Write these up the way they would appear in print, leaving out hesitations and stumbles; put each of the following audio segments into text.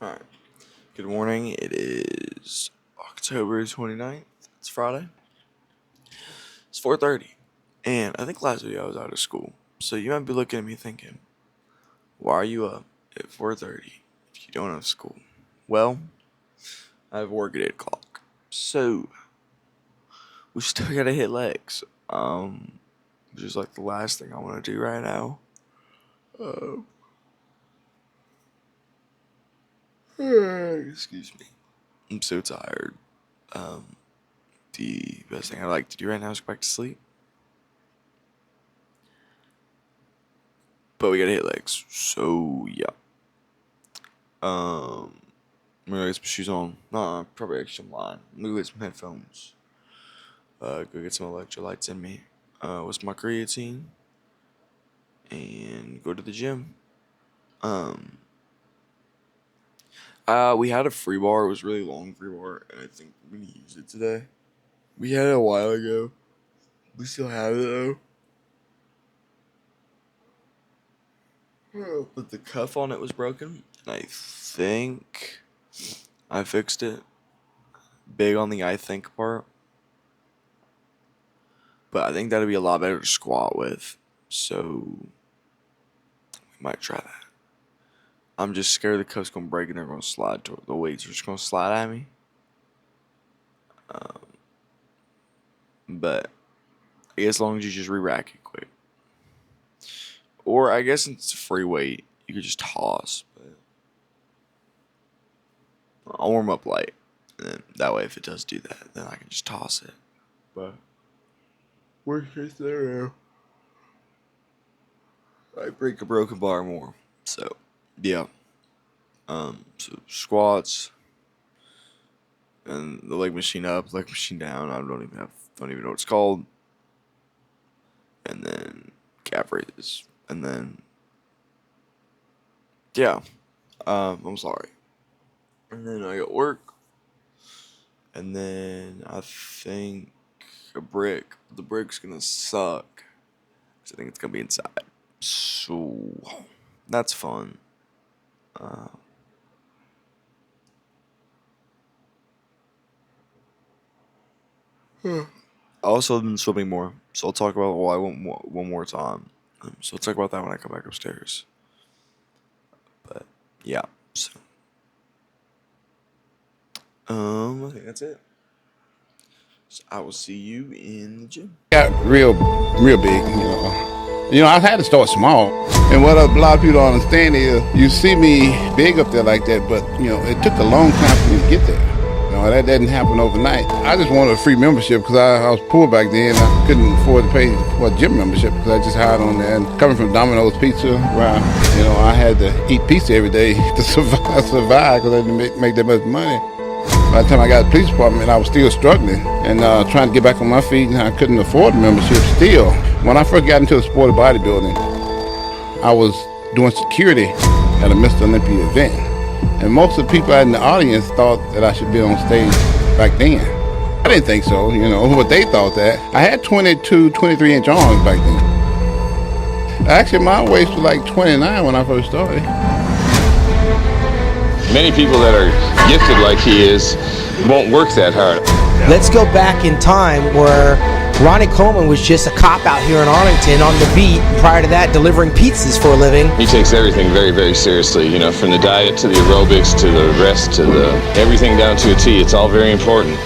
Alright. Good morning. It is October 29th. It's Friday. It's 4:30. And I think last video I was out of school. So you might be looking at me thinking, why are you up at 4:30 if you don't have school? Well, I have work at 8 o'clock. So we still gotta hit legs. Which is like the last thing I want to do right now. Excuse me. I'm so tired. Um, the best thing I like to do right now is go back to sleep. But we gotta hit legs. So yeah. I'm gonna get some shoes on. Nah, probably actually some line. I'm gonna get some headphones. Go get some electrolytes in me. What's my creatine? And go to the gym. Um, we had a free bar. It was a really long free bar, and I think we're gonna use it today. We had it a while ago. We still have it though. But the cuff on it was broken, and I think I fixed it. Big on the I think part. But I think that'd be a lot better to squat with. So we might try that. I'm just scared the cuff's gonna break and they're gonna slide to the weights are just gonna slide at me. But I guess as long as you just re-rack it quick. Or I guess since it's a free weight, you could just toss. But I'll warm up light. And then that way if it does do that, then I can just toss it. But worst case scenario, I break a broken bar more. So yeah. So squats and the leg machine up, leg machine down. I don't even know what it's called. And then calf raises, and then yeah. I'm sorry. And then I got work, and then I think a brick. The brick's gonna suck. 'Cause I think it's gonna be inside. So that's fun. I also have been swimming more, so I'll talk about why one more time. So I'll talk about that when I come back upstairs. But yeah, so I think that's it. So I will see you in the gym. Got real big, I've had to start small. And what a lot of people don't understand is you see me big up there like that, but, it took a long time for me to get there. That didn't happen overnight. I just wanted a free membership because I was poor back then. I couldn't afford to pay for a gym membership because I just hired on there. And coming from Domino's Pizza, where, I had to eat pizza every day to survive because I didn't make that much money. By the time I got to the police department, I was still struggling and trying to get back on my feet, and I couldn't afford the membership still. When I first got into the sport of bodybuilding, I was doing security at a Mr. Olympia event. And most of the people in the audience thought that I should be on stage back then. I didn't think so, but they thought that. I had 22, 23-inch arms back then. Actually, my waist was like 29 when I first started. Many people that are gifted like he is won't work that hard. Let's go back in time where Ronnie Coleman was just a cop out here in Arlington on the beat. Prior to that, delivering pizzas for a living. He takes everything very, very seriously. From the diet to the aerobics to the rest to everything down to a T. It's all very important.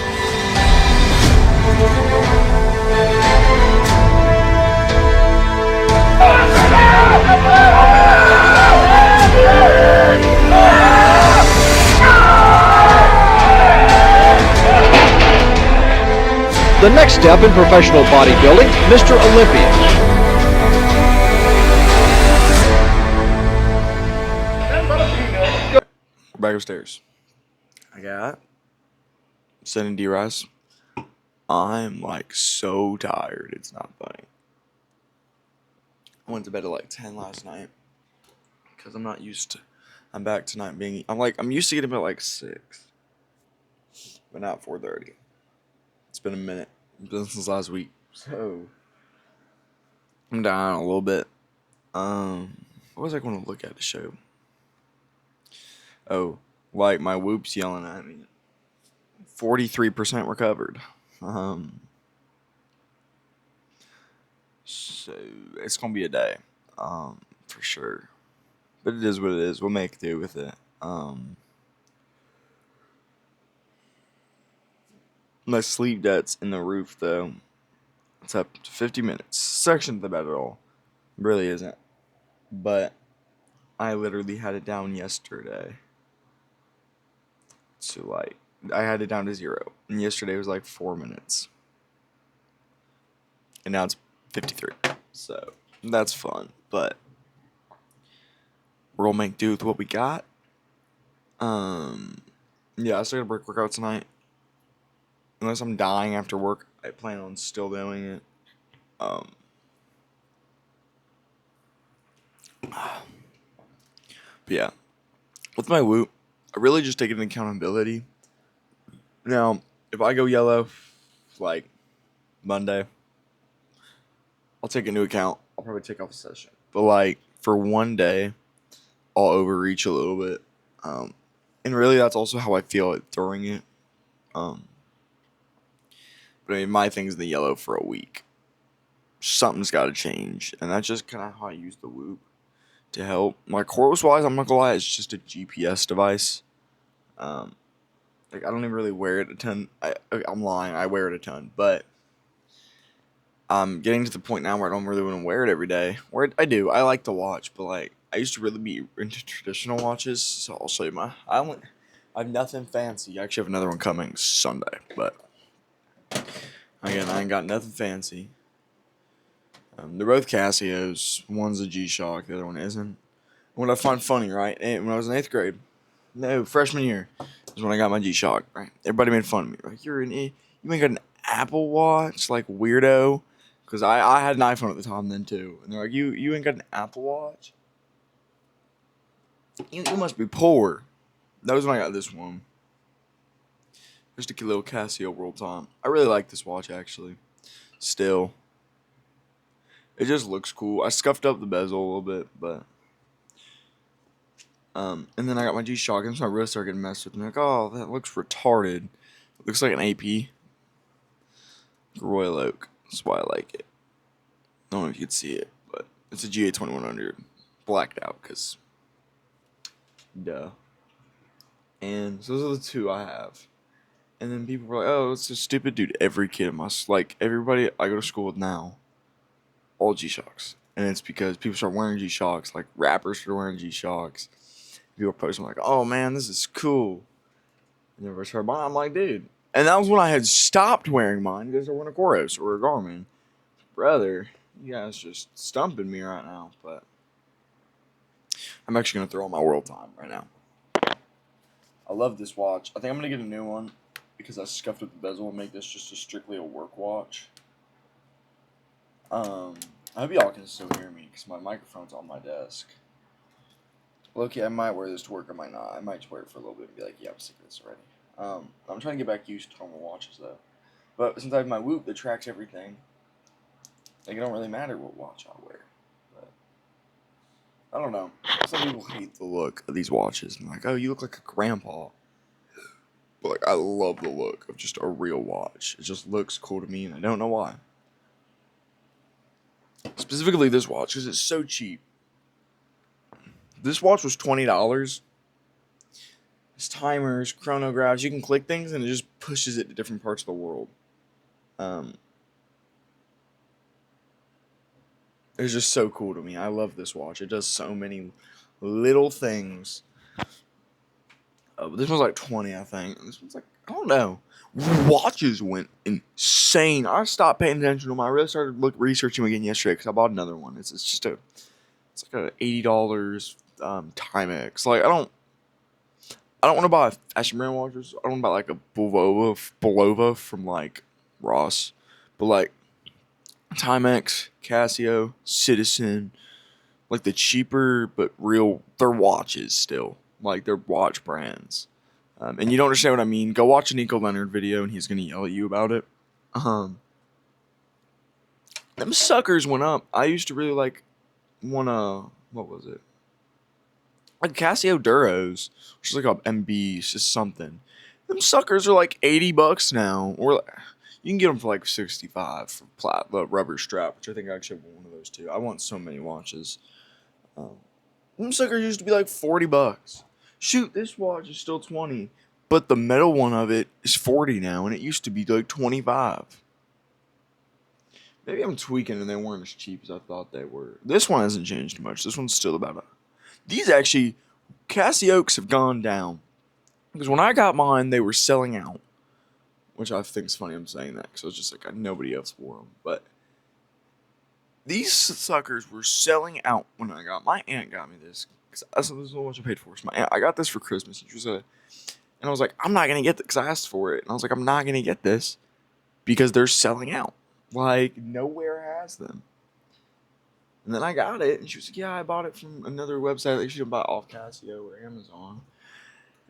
The next step in professional bodybuilding, Mr. Olympia. We're back upstairs. I got sending D-Rise. I'm like so tired. It's not funny. I went to bed at like 10 last night because I'm not used to. I'm back tonight being. I'm used to getting up at like 6, but not 4:30. It's been a minute. It's been since last week, so I'm down a little bit. What was I going to look at the show? Oh, Like my Whoop's yelling at me. 43% recovered. So it's gonna be a day, for sure. But it is what it is. We'll make do with it. My sleep debt's in the roof though. It's up to 50 minutes. Section the bed at all. It really isn't. But I literally had it down yesterday. So like I had it down to 0. And yesterday was like 4 minutes. And now it's 53. So that's fun. But we'll make do with what we got. Yeah, I still got a brick workout tonight. Unless I'm dying after work, I plan on still doing it. But yeah, with my Whoop, I really just take it in accountability. Now, if I go yellow, like Monday, I'll take into account. I'll probably take off a session. But like for one day, I'll overreach a little bit. And really, that's also how I feel during it. But I mean, my thing's the yellow for a week. Something's got to change, and that's just kind of how I use the Whoop to help. My chorus wise, I'm not gonna lie, it's just a GPS device. Like I don't even really wear it a ton. I'm lying, I wear it a ton, but I'm getting to the point now where I don't really want to wear it every day. Where I do, I like to watch, but like I used to really be into traditional watches. So I'll show you I have nothing fancy. I actually have another one coming Sunday, but again, I ain't got nothing fancy. They're both Casios. One's a G-Shock, the other one isn't. What I find funny, right? When I was in 8th grade, no, freshman year, is when I got my G-Shock, right? Everybody made fun of me. Like, you ain't got an Apple Watch? Like, weirdo? Because I had an iPhone at the time then, too. And they're like, you ain't got an Apple Watch? You must be poor. That was when I got this one. Just a little Casio World Time. I really like this watch, actually. Still. It just looks cool. I scuffed up the bezel a little bit, but and then I got my G-Shock, and so my wrist started getting messed with. And I'm like, oh, that looks retarded. It looks like an AP. Royal Oak. That's why I like it. I don't know if you can see it, but it's a GA 2100. Blacked out, because duh. And so those are the two I have. And then people were like, oh, it's a stupid dude. Every kid must, like, everybody I go to school with now, all G-Shocks. And it's because people start wearing G-Shocks, like rappers start wearing G-Shocks. People are posting like, oh man, this is cool. And everybody started buying. I'm like, dude. And that was when I had stopped wearing mine because I went a Koros or a Garmin. Brother, you guys just stumping me right now. But I'm actually going to throw on my World Time right now. I love this watch. I think I'm going to get a new one because I scuffed up the bezel and make this just strictly a work watch. I hope y'all can still hear me because my microphone's on my desk. Loki, I might wear this to work, I might not. I might just wear it for a little bit and be like, yeah, I'm sick of this already. I'm trying to get back used to normal watches, though. But since I have my Whoop that tracks everything, like, it don't really matter what watch I wear. But I don't know. Some people hate the look of these watches. I'm like, oh, you look like a grandpa. But, like, I love the look of just a real watch. It just looks cool to me, and I don't know why. Specifically this watch, because it's so cheap. This watch was $20. It's timers, chronographs. You can click things and it just pushes it to different parts of the world. It's just so cool to me. I love this watch. It does so many little things. This one's like 20, I think. This one's like, I don't know. Watches went insane. I stopped paying attention to them. I really started researching them again yesterday because I bought another one. It's like a $80 Timex. Like I don't want to buy fashion brand watches. I don't want to buy like a Bulova from like Ross, but like Timex, Casio, Citizen, like the cheaper but real. They're watches still. Like they're watch brands. And you don't understand what I mean. Go watch a Nico Leonard video and he's gonna yell at you about it. Them suckers went up. I used to really like what was it? like Casio Duros, which is like a MB, it's just something. Them suckers are like $80 now, or you can get them for like 65 for the rubber strap, which I think I actually want one of those too. I want so many watches. Them suckers used to be like $40. Shoot, this watch is still 20, but the metal one of it is 40 now, and it used to be like 25. Maybe I'm tweaking and they weren't as cheap as I thought they were. This one hasn't changed much. This one's still about a. These actually, Casios have gone down. Because when I got mine, they were selling out. Which I think is funny I'm saying that. Because I was just like, nobody else wore them. But these suckers were selling out when I got. My aunt got me this. Because this is how much I paid for it. So my aunt, I got this for Christmas. And she was and I was like, I'm not going to get this. Because I asked for it. And I was like, I'm not going to get this. Because they're selling out. Like, nowhere has them. And then I got it, and she was like, yeah, I bought it from another website. Like, she didn't buy it off Casio or Amazon.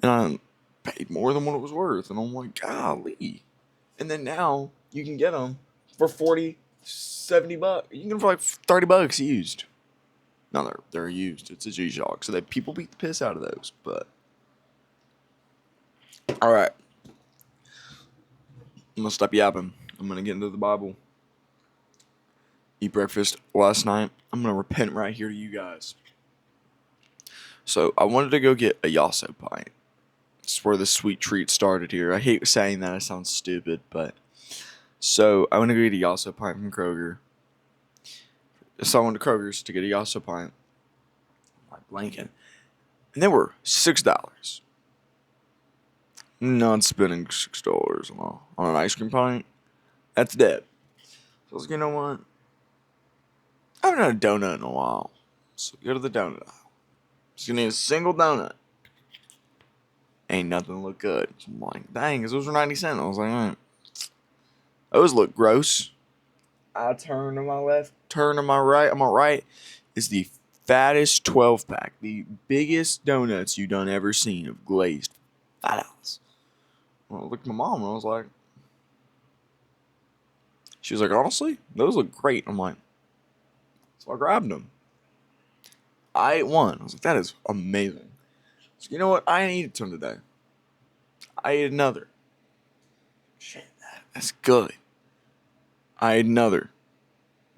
And I paid more than what it was worth. And I'm like, golly. And then now, you can get them for $40, $70. You can get them for like $30 used. No, they're used. It's a G-Shock. So people beat the piss out of those. But, all right. I'm going to stop yapping. I'm going to get into the Bible. Eat breakfast last night. I'm going to repent right here to you guys. So, I wanted to go get a Yasso pint. It's where the sweet treat started here. I hate saying that. It sounds stupid, but... So, I want to go get a Yasso pint from Kroger. So, I went to Kroger's to get a Yasso pint. I'm blanking. And they were $6. Not spending $6 on an ice cream pint. That's dead. So, I was like, you know what? I haven't had a donut in a while. So go to the donut aisle. Just gonna need a single donut. Ain't nothing look good. So I'm like, dang, because those were 90 cents. I was like, all right. Those look gross. I turn to my left, turn to my right. On my right is the fattest 12-pack. The biggest donuts you done ever seen of glazed. $5. Well, I looked at my mom and I was like, she was like, honestly, those look great. I'm like, so I grabbed them. I ate one. I was like, that is amazing. So you know what? I didn't eat a ton today. I ate another. Shit, that's good. I ate another.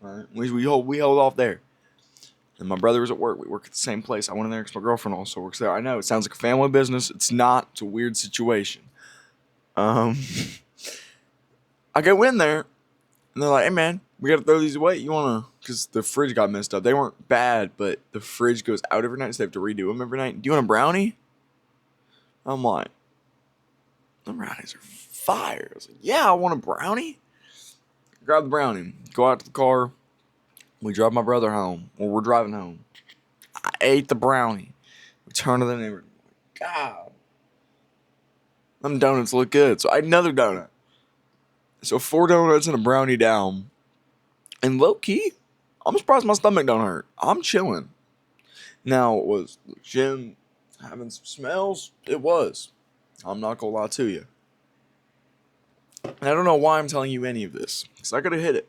All right. At least we held off there. And my brother was at work. We work at the same place. I went in there because my girlfriend also works there. I know, it sounds like a family business. It's not. It's a weird situation. I go in there, and they're like, hey, man, we got to throw these away. You want to... Because the fridge got messed up. They weren't bad, but the fridge goes out every night, so they have to redo them every night. Do you want a brownie? I'm like, the brownies are fire. I was like, yeah, I want a brownie. Grab the brownie. Go out to the car. We drive my brother home. Well, we're driving home. I ate the brownie. We turn to the neighbor. God. Them donuts look good. So I ate another donut. So 4 donuts and a brownie down. And low key, I'm surprised my stomach don't hurt. I'm chilling. Now, was the gym having some smells? It was. I'm not gonna lie to you. And I don't know why I'm telling you any of this, because I could have hit it.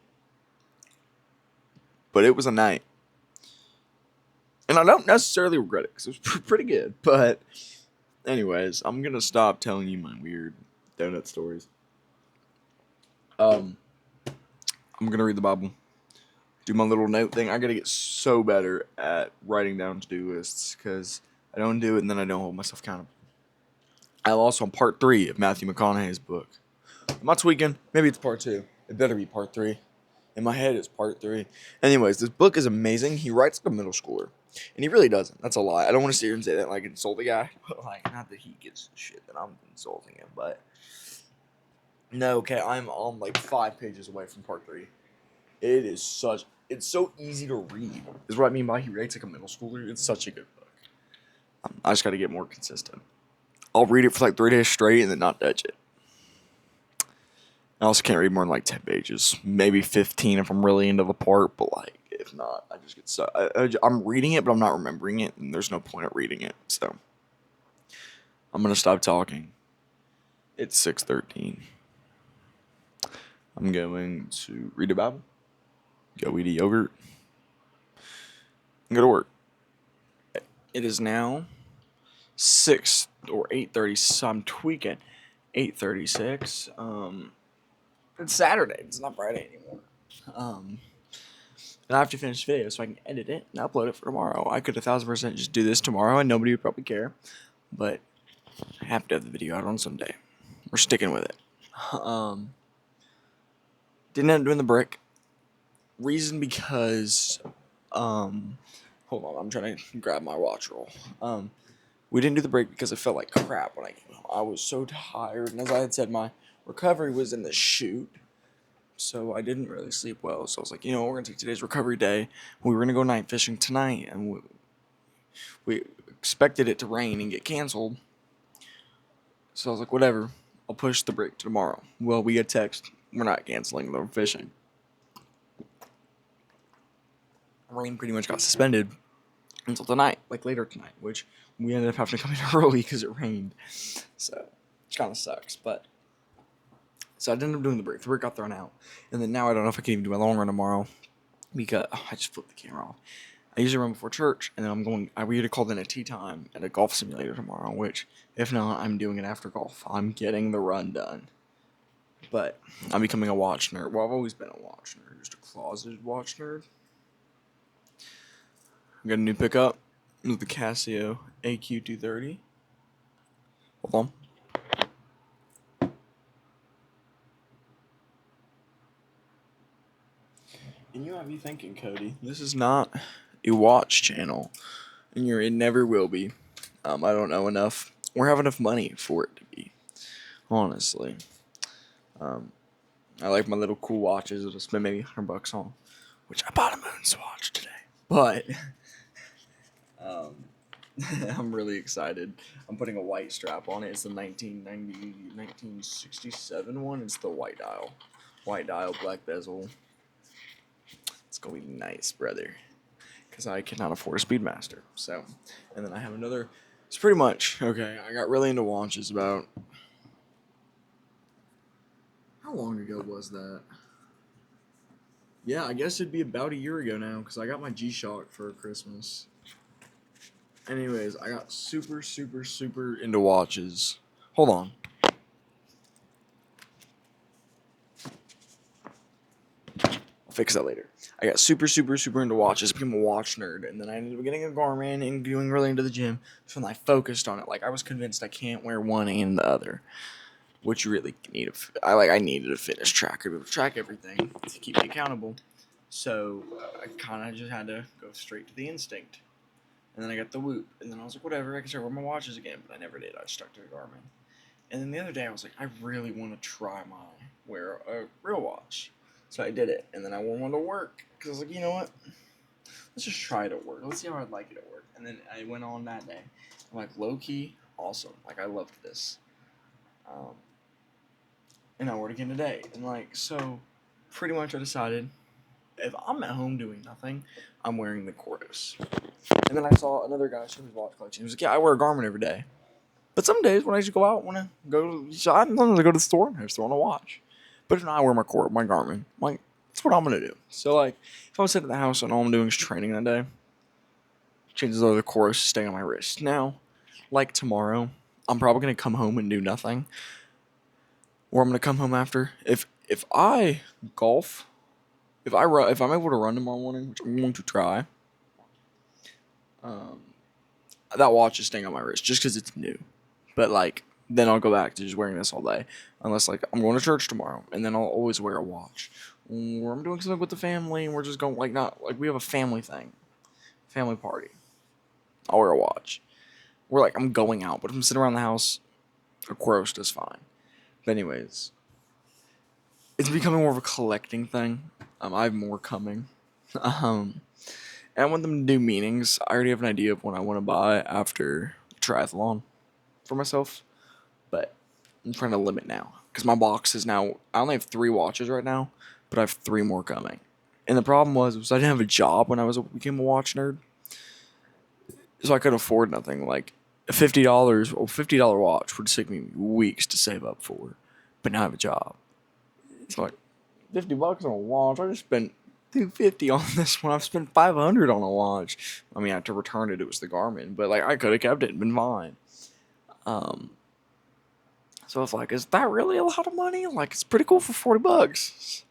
But it was a night. And I don't necessarily regret it, because it was pretty good. But anyways, I'm gonna stop telling you my weird donut stories. I'm gonna read the Bible. Do my little note thing. I gotta get so better at writing down to-do lists, because I don't do it and then I don't hold myself accountable. I'm also on part 3 of Matthew McConaughey's book. Am I tweaking? Maybe it's part 2. It better be part 3. In my head, it's part 3. Anyways, this book is amazing. He writes like a middle schooler. And he really doesn't. That's a lie. I don't want to sit here and say that like insult the guy. But like, not that he gets the shit that I'm insulting him, but... No, okay, I'm on like 5 pages away from part 3. It is such... It's so easy to read. Is what I mean by he writes like a middle schooler. It's such a good book. I just got to get more consistent. I'll read it for like 3 days straight and then not touch it. I also can't read more than like 10 pages. Maybe 15 if I'm really into the part. But like, if not, I just get stuck. I'm reading it, but I'm not remembering it. And there's no point at reading it. So, I'm going to stop talking. It's 6:13. I'm going to read the Bible. Go eat a yogurt. And go to work. It is now 6 or 8:30. So I'm tweaking. 8:36. It's Saturday. It's not Friday anymore. And I have to finish the video so I can edit it and upload it for tomorrow. I could 1,000% just do this tomorrow and nobody would probably care, but I have to have the video out on Sunday. We're sticking with it. Didn't end up doing the brick. Reason because, hold on, I'm trying to grab my watch roll. We didn't do the break because it felt like crap when I came home. I was so tired, and as I had said, my recovery was in the chute, so I didn't really sleep well. So I was like, we're gonna take today's recovery day. We were gonna go night fishing tonight, and we expected it to rain and get canceled. So I was like, whatever, I'll push the break to tomorrow. Well, we get text, we're not canceling the fishing. Rain pretty much got suspended until tonight, like later tonight, which we ended up having to come in early because it rained. So, which kind of sucks, but. So I ended up doing the break. The break got thrown out. And then now I don't know if I can even do my long run tomorrow because I just flipped the camera off. I usually run before church, and then we had called in a tea time at a golf simulator tomorrow, which, if not, I'm doing it after golf. I'm getting the run done. But I'm becoming a watch nerd. Well, I've always been a watch nerd, just a closeted watch nerd. I got a new pickup. With the Casio AQ230. Hold on. And you might be thinking, Cody, this is not a watch channel. And it never will be. I don't know enough or have enough money for it to be. Honestly. I like my little cool watches that I spend maybe $100 on. Which I bought a Moon's watch today. But I'm really excited. I'm putting a white strap on it. It's the 1967 one. It's the white dial. White dial, black bezel. It's going to be nice, brother. Because I cannot afford a Speedmaster. So, and then I have another. It's pretty much, okay, I got really into watches about. How long ago was that? Yeah, I guess it'd be about a year ago now. Because I got my G-Shock for Christmas. Anyways, I got super, super, super into watches. Hold on. I'll fix that later. I got super, super, super into watches. Became a watch nerd. And then I ended up getting a Garmin and doing really into the gym. So then I focused on it. Like, I was convinced I can't wear one and the other. Which you really need. I needed a fitness tracker to track everything to keep me accountable. So I kind of just had to go straight to the instinct. And then I got the Whoop. And then I was like, whatever, I can start wearing my watches again. But I never did. I stuck to the Garmin. And then the other day I was like, I really want to try wear a real watch. So I did it. And then I wore one to work. Because I was like, you know what? Let's just try it at work. Let's see how I'd like it at work. And then I went on that day. I'm like, low-key, awesome. Like, I loved this. And I wore it again today. And like, so pretty much I decided if I'm at home doing nothing, I'm wearing the Cordis. And then I saw another guy show his watch collection. He was like, yeah, I wear a Garmin every day. But some days when I just go out, when I go sometimes I go to the store and I just throw on a watch. But if not, I wear my Garmin. I'm like, that's what I'm going to do. So like, if I'm sitting at the house and all I'm doing is training that day, chances are the Cordis is staying on my wrist. Now, like tomorrow, I'm probably going to come home and do nothing. Or I'm going to come home after. If I golf, if I'm able to run tomorrow morning, which I'm going to try, that watch is staying on my wrist just because it's new. But like, then I'll go back to just wearing this all day. Unless like, I'm going to church tomorrow, and then I'll always wear a watch. Or I'm doing something with the family, and we're just going, like, not, like, we have a family thing. Family party. I'll wear a watch. We're like, I'm going out, but if I'm sitting around the house, a Quost is fine. But anyways, it's becoming more of a collecting thing. I have more coming. And I want them to do meetings. I already have an idea of what I want to buy after triathlon for myself. But I'm trying to limit now. Because my box is now, I only have 3 watches right now, but I have 3 more coming. And the problem was I didn't have a job when I became a watch nerd. So I couldn't afford nothing. Like, $50 watch would take me weeks to save up for. But now I have a job. It's like $50 on a watch. I just spent $250 on this one. I've spent $500 on a watch. I mean, I had to return it. It was the Garmin, but like I could have kept it and been fine. So I was like, is that really a lot of money? Like, it's pretty cool for $40.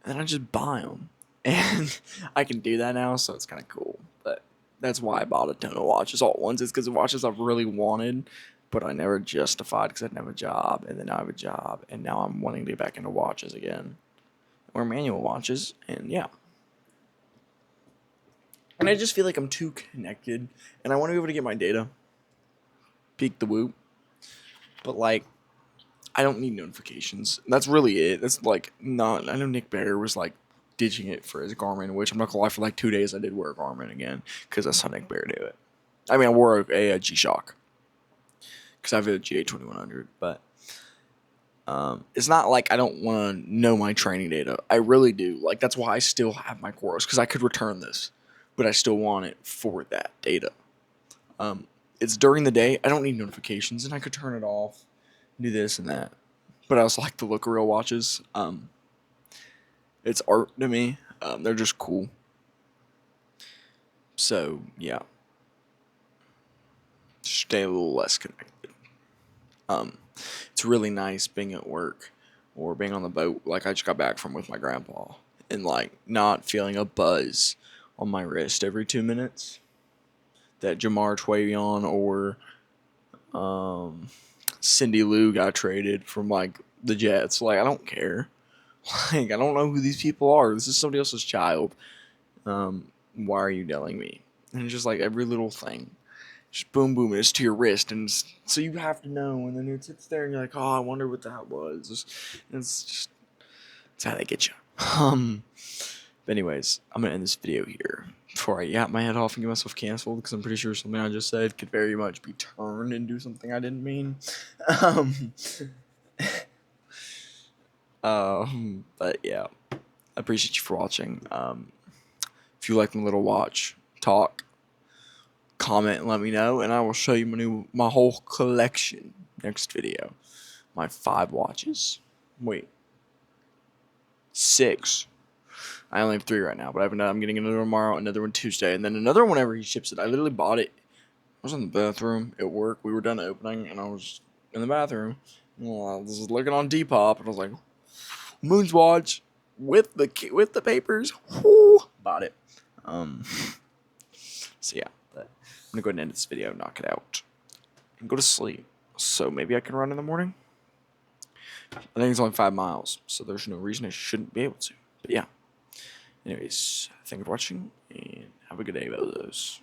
And I just buy them. And I can do that now, so it's kind of cool. But that's why I bought a ton of watches all at once. It's because the watches I've really wanted, but I never justified because I didn't have a job. And then I have a job. And now I'm wanting to get back into watches again. Or manual watches. And yeah. And I just feel like I'm too connected. And I want to be able to get my data. Peek the whoop. But like, I don't need notifications. That's really it. That's like not. I know Nick Bear was like ditching it for his Garmin, which I'm not gonna lie. For like 2 days, I did wear a Garmin again because I saw Nick Bear do it. I mean, I wore a G-Shock because I have a GA2100, but it's not like I don't want to know my training data. I really do. Like that's why I still have my Coros because I could return this, but I still want it for that data. It's during the day. I don't need notifications, and I could turn it off. Do this and that, but I also like the look of real watches. It's art to me. They're just cool. So yeah, stay a little less connected. It's really nice being at work or being on the boat, like I just got back from with my grandpa, and like not feeling a buzz on my wrist every 2 minutes that Jamar Twayon or Cindy Lou got traded from like the Jets. Like I don't care. Like I don't know who these people are. This is somebody else's child. Why are you telling me? And it's just like every little thing, just boom, boom. It's to your wrist, and so you have to know. And then it sits there, and you're like, oh, I wonder what that was. It's just it's how they get you. But anyways, I'm gonna end this video here before I yap my head off and get myself canceled because I'm pretty sure something I just said could very much be turned into something I didn't mean. But yeah, I appreciate you for watching. If you like my little watch talk, comment and let me know, and I will show you my whole collection next video. My 5 watches. Wait, 6. I only have 3 right now, but I'm getting another one tomorrow, another one Tuesday, and then another one whenever he ships it. I literally bought it. I was in the bathroom at work. We were done opening, and I was in the bathroom. Well, I was looking on Depop, and I was like, Moon's watch with the papers. Whoo, bought it. So yeah, but I'm gonna go ahead and end this video, knock it out, and go to sleep. So maybe I can run in the morning. I think it's only 5 miles, so there's no reason I shouldn't be able to. But yeah. Anyways, thank you for watching, and have a good day about those.